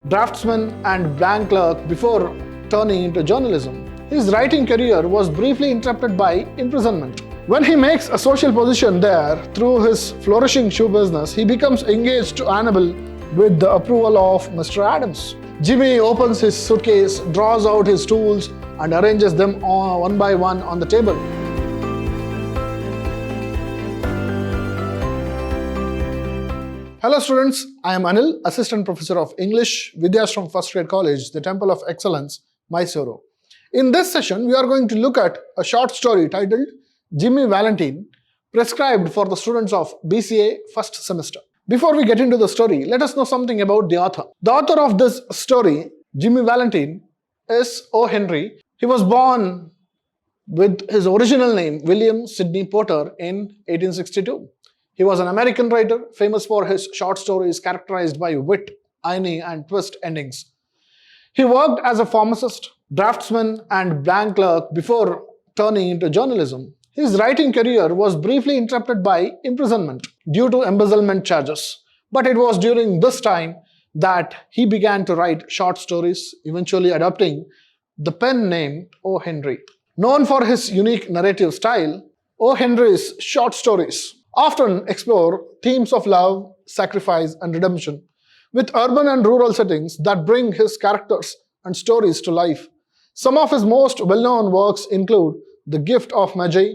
draftsman and bank clerk before turning into journalism. His writing career was briefly interrupted by imprisonment. When he makes a social position there through his flourishing shoe business, he becomes engaged to Annabel with the approval of Mr. Adams. Jimmy opens his suitcase, draws out his tools, and arranges them one by one on the table. Hello students, I am Anil, Assistant Professor of English, Vidhyaashram First Grade College, the Temple of Excellence, MYSURU. In this session, we are going to look at a short story titled Jimmy Valentine, prescribed for the students of BCA first semester. Before we get into the story, let us know something about the author. The author of this story, Jimmy Valentine, is O. Henry. He was born with his original name, William Sidney Porter, in 1862. He was an American writer, famous for his short stories characterized by wit, irony, and twist endings. He worked as a pharmacist, draftsman, and bank clerk before turning into journalism. His writing career was briefly interrupted by imprisonment due to embezzlement charges. But it was during this time that he began to write short stories, eventually adopting the pen name O. Henry. Known for his unique narrative style, O. Henry's short stories often explore themes of love, sacrifice, and redemption, with urban and rural settings that bring his characters and stories to life. Some of his most well-known works include The Gift of Magi,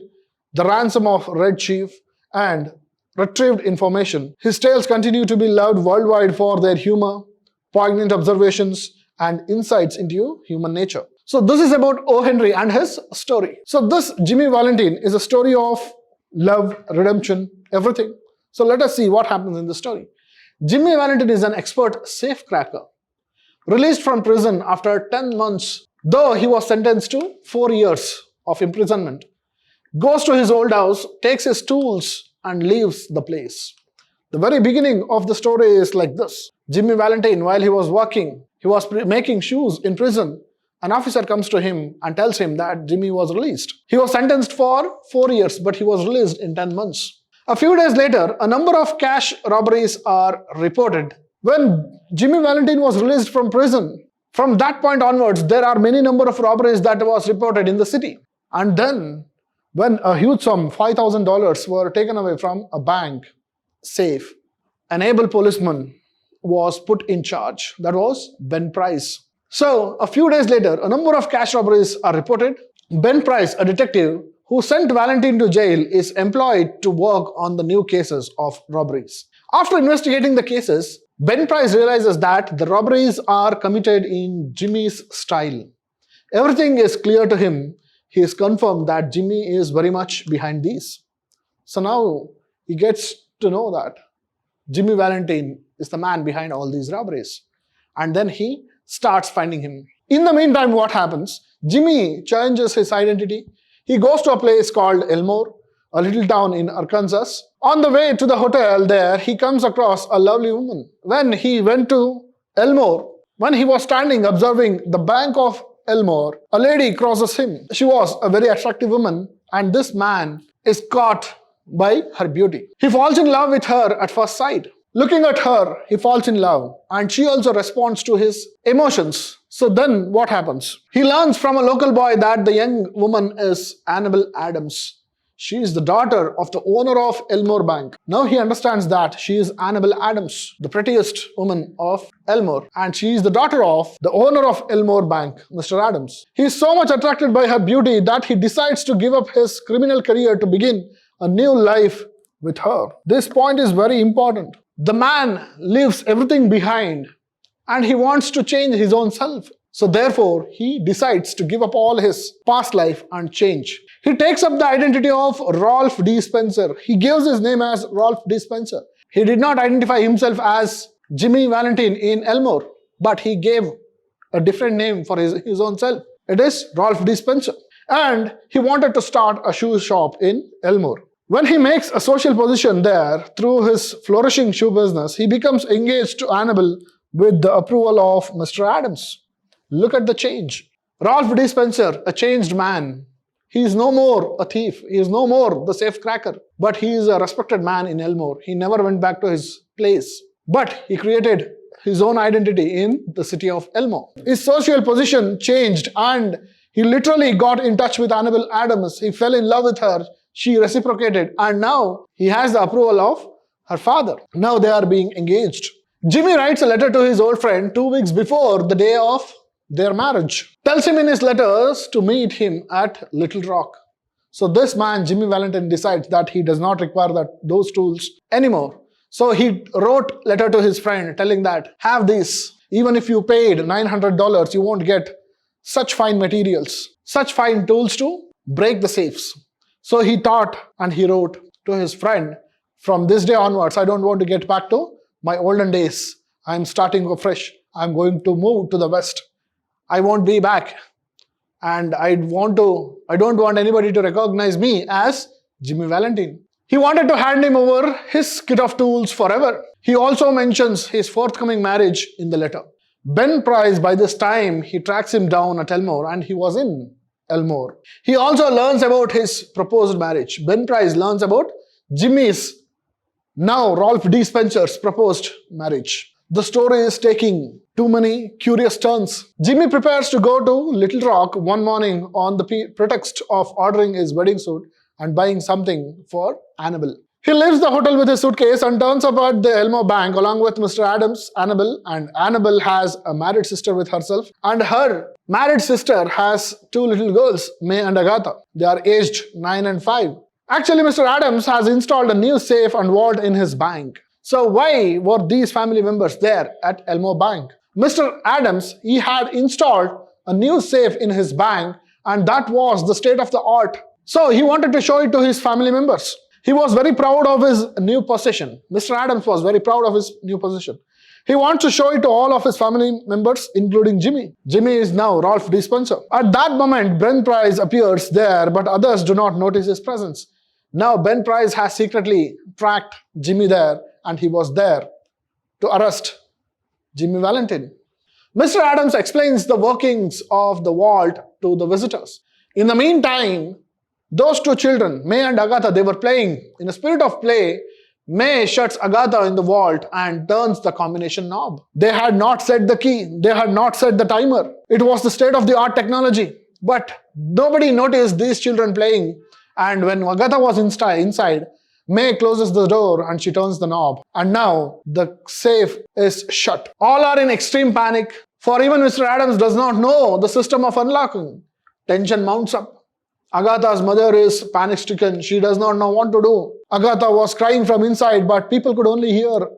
The Ransom of Red Chief, and Retrieved Information. His tales continue to be loved worldwide for their humor, poignant observations, and insights into human nature. So this is about O. Henry and his story. So this Jimmy Valentine is a story of love, redemption, everything. So let us see what happens in the story. Jimmy Valentine is an expert safecracker. Released from prison after 10 months, though he was sentenced to 4 years of imprisonment, goes to his old house, takes his tools, and leaves the place. The very beginning of the story is like this. Jimmy Valentine, while he was working, he was making shoes in prison. An officer comes to him and tells him that Jimmy was released. He was sentenced for 4 years, but he was released in 10 months. A few days later, a number of cash robberies are reported. When Jimmy Valentine was released from prison, from that point onwards, there are many number of robberies that was reported in the city. And then, when a huge sum, $5,000, were taken away from a bank safe, an able policeman was put in charge. That was Ben Price. So, a few days later, a number of cash robberies are reported. Ben Price, a detective who sent Valentine to jail, is employed to work on the new cases of robberies. After investigating the cases, Ben Price realizes that the robberies are committed in Jimmy's style. Everything is clear to him. He is confirmed that Jimmy is very much behind these. So now he gets to know that Jimmy Valentine is the man behind all these robberies. And then he starts finding him. In the meantime, what happens? Jimmy changes his identity. He goes to a place called Elmore, a little town in Arkansas. On the way to the hotel there, he comes across a lovely woman. When he went to Elmore, when he was standing observing the bank of Elmore, a lady crosses him. She was a very attractive woman, and this man is caught by her beauty. He falls in love with her at first sight. Looking at her, he falls in love, and she also responds to his emotions. So then what happens? He learns from a local boy that the young woman is Annabel Adams. She is the daughter of the owner of Elmore Bank. Now he understands that she is Annabel Adams, the prettiest woman of Elmore, and she is the daughter of the owner of Elmore Bank, Mr. Adams. He is so much attracted by her beauty that he decides to give up his criminal career to begin a new life with her. This point is very important. The man leaves everything behind and he wants to change his own self. So therefore, he decides to give up all his past life and change. He takes up the identity of Rolf D. Spencer. He gives his name as Rolf D. Spencer. He did not identify himself as Jimmy Valentine in Elmore, but he gave a different name for his own self. It is Rolf D. Spencer. And he wanted to start a shoe shop in Elmore. When he makes a social position there through his flourishing shoe business, he becomes engaged to Annabel with the approval of Mr. Adams. Look at the change. Rolf D. Spencer, a changed man. He is no more a thief. He is no more the safecracker. But he is a respected man in Elmore. He never went back to his place. But he created his own identity in the city of Elmo. His social position changed and he literally got in touch with Annabelle Adams. He fell in love with her. She reciprocated and now he has the approval of her father. Now they are being engaged. Jimmy writes a letter to his old friend 2 weeks before the day of their marriage. Tells him in his letters to meet him at Little Rock. So this man, Jimmy Valentine, decides that he does not require those tools anymore. So he wrote a letter to his friend telling that, have this. Even if you paid $900, you won't get such fine materials, such fine tools to break the safes. So he thought and he wrote to his friend, from this day onwards, I don't want to get back to my olden days. I'm starting afresh. I'm going to move to the West. I won't be back. And I don't want anybody to recognize me as Jimmy Valentine. He wanted to hand him over his kit of tools forever. He also mentions his forthcoming marriage in the letter. Ben Price, by this time, he tracks him down at Elmore and he was in Elmore. He also learns about his proposed marriage. Ben Price learns about Jimmy's, now Ralph D. Spencer's, proposed marriage. The story is taking too many curious turns. Jimmy prepares to go to Little Rock one morning on the pretext of ordering his wedding suit and buying something for Annabelle. He leaves the hotel with his suitcase and turns up at the Elmo Bank along with Mr. Adams, Annabelle, and Annabelle has a married sister with herself and her married sister has 2 little girls, May and Agatha. They are aged 9 and 5. Actually, Mr. Adams has installed a new safe and vault in his bank. So why were these family members there at Elmo Bank? Mr. Adams, he had installed a new safe in his bank and that was the state of the art. So he wanted to show it to his family members. He was very proud of his new possession. Mr. Adams was very proud of his new possession. He wants to show it to all of his family members, including Jimmy. Jimmy is now Ralph D. Spencer. At that moment, Ben Price appears there, but others do not notice his presence. Now Ben Price has secretly tracked Jimmy there and he was there to arrest Jimmy Valentine. Mr. Adams explains the workings of the vault to the visitors. In the meantime, those 2 children, May and Agatha, they were playing. In a spirit of play, May shuts Agatha in the vault and turns the combination knob. They had not set the key. They had not set the timer. It was the state-of-the-art technology. But nobody noticed these children playing. And when Agatha was inside, May closes the door and she turns the knob. And now the safe is shut. All are in extreme panic, for even Mr. Adams does not know the system of unlocking. Tension mounts up. Agatha's mother is panic-stricken. She does not know what to do. Agatha was crying from inside, but people could only hear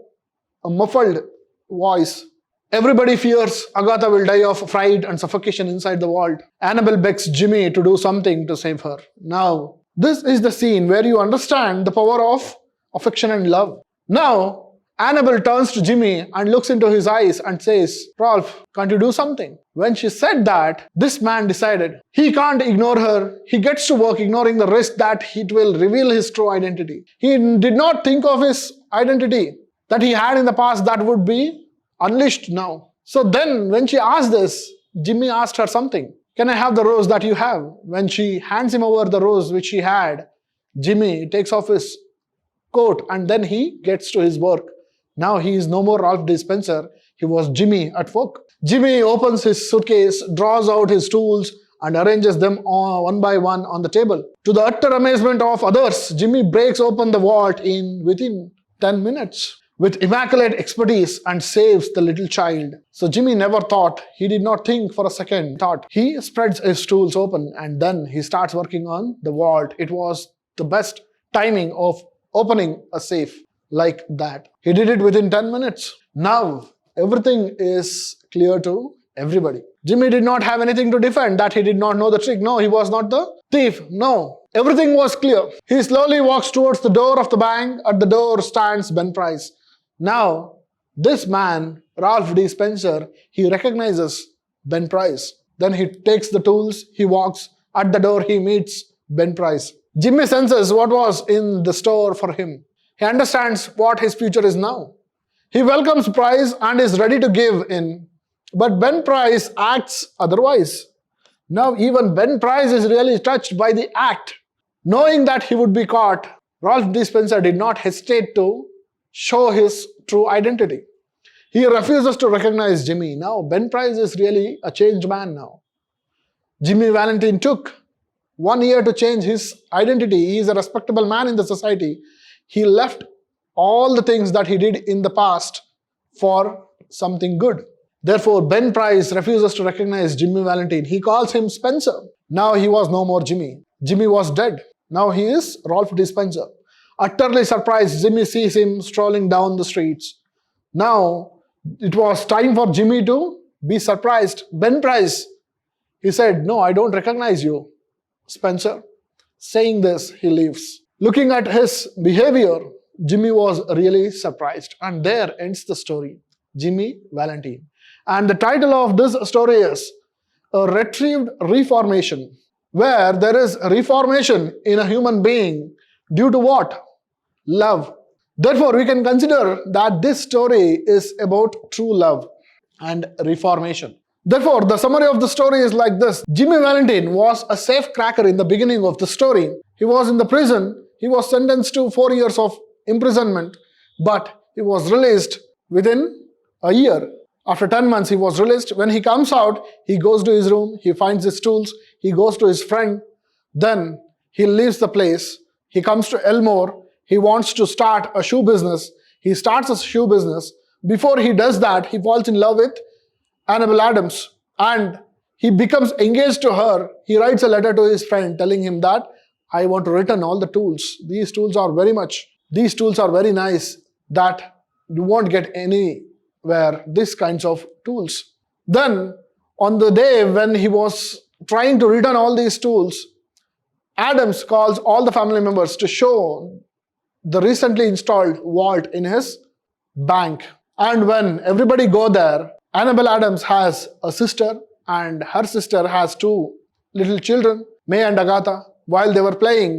a muffled voice. Everybody fears Agatha will die of fright and suffocation inside the vault. Annabelle begs Jimmy to do something to save her. Now, this is the scene where you understand the power of affection and love. Now, Annabelle turns to Jimmy and looks into his eyes and says, Ralph, can't you do something? When she said that, this man decided he can't ignore her. He gets to work ignoring the risk that it will reveal his true identity. He did not think of his identity that he had in the past that would be unleashed now. So then when she asked this, Jimmy asked her something. Can I have the rose that you have? When she hands him over the rose which she had, Jimmy takes off his coat and then he gets to his work. Now he is no more Ralph D. Spencer. He was Jimmy at work. Jimmy opens his suitcase, draws out his tools and arranges them one by one on the table. To the utter amazement of others, Jimmy breaks open the vault within 10 minutes with immaculate expertise and saves the little child. So Jimmy never thought, he did not think for a second, he spreads his tools open and then he starts working on the vault. It was the best timing of opening a safe like that. He did it within 10 minutes. Now, everything is clear to everybody. Jimmy did not have anything to defend, that he did not know the trick. No, he was not the thief. No, everything was clear. He slowly walks towards the door of the bank. At the door stands Ben Price. Now, this man, Ralph D. Spencer, he recognizes Ben Price. Then he takes the tools, he walks. At the door, he meets Ben Price. Jimmy senses what was in the store for him. He understands what his future is now. He welcomes Price and is ready to give in. But Ben Price acts otherwise. Now even Ben Price is really touched by the act. Knowing that he would be caught, Ralph D. Spencer did not hesitate to show his true identity. He refuses to recognize Jimmy. Now, Ben Price is really a changed man now. Jimmy Valentine took 1 year to change his identity. He is a respectable man in the society. He left all the things that he did in the past for something good. Therefore, Ben Price refuses to recognize Jimmy Valentine. He calls him Spencer. Now he was no more Jimmy. Jimmy was dead. Now he is Ralph D. Spencer. Utterly surprised, Jimmy sees him strolling down the streets. Now it was time for Jimmy to be surprised. Ben Price, he said, "No, I don't recognize you, Spencer." Saying this, he leaves. Looking at his behavior, Jimmy was really surprised. And there ends the story, Jimmy Valentine. And the title of this story is A Retrieved Reformation, where there is a reformation in a human being due to what? Love. Therefore, we can consider that this story is about true love and reformation. Therefore, the summary of the story is like this. Jimmy Valentine was a safe cracker in the beginning of the story. He was in the prison. He was sentenced to 4 years of imprisonment, but he was released within a year. After 10 months, he was released. When he comes out, he goes to his room, he finds his tools, he goes to his friend, then he leaves the place. He comes to Elmore. He wants to start a shoe business. He starts a shoe business. Before he does that, he falls in love with Annabelle Adams and he becomes engaged to her. He writes a letter to his friend telling him that I want to return all the tools. These tools are very nice that you won't get anywhere these kinds of tools. Then on the day when he was trying to return all these tools, Adams calls all the family members to show the recently installed vault in his bank. And when everybody go there, Annabelle Adams has a sister and her sister has 2 little children, May and Agatha. While they were playing,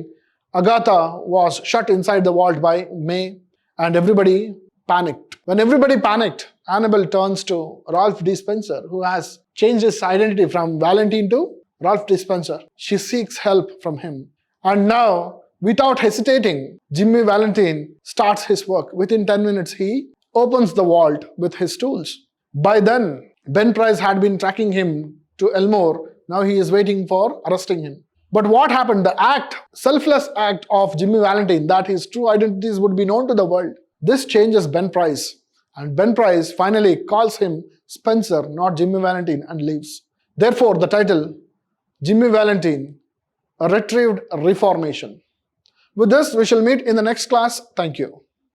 Agatha was shut inside the vault by May and everybody panicked. When everybody panicked, Annabelle turns to Ralph D. Spencer, who has changed his identity from Valentine to Ralph D. Spencer. She seeks help from him. And now, without hesitating, Jimmy Valentine starts his work. Within 10 minutes, he opens the vault with his tools. By then, Ben Price had been tracking him to Elmore. Now he is waiting for arresting him. But what happened? The selfless act of Jimmy Valentine, that his true identities would be known to the world. This changes Ben Price. And Ben Price finally calls him Spencer, not Jimmy Valentine, and leaves. Therefore, the title, Jimmy Valentine, A Retrieved Reformation. With this, we shall meet in the next class. Thank you.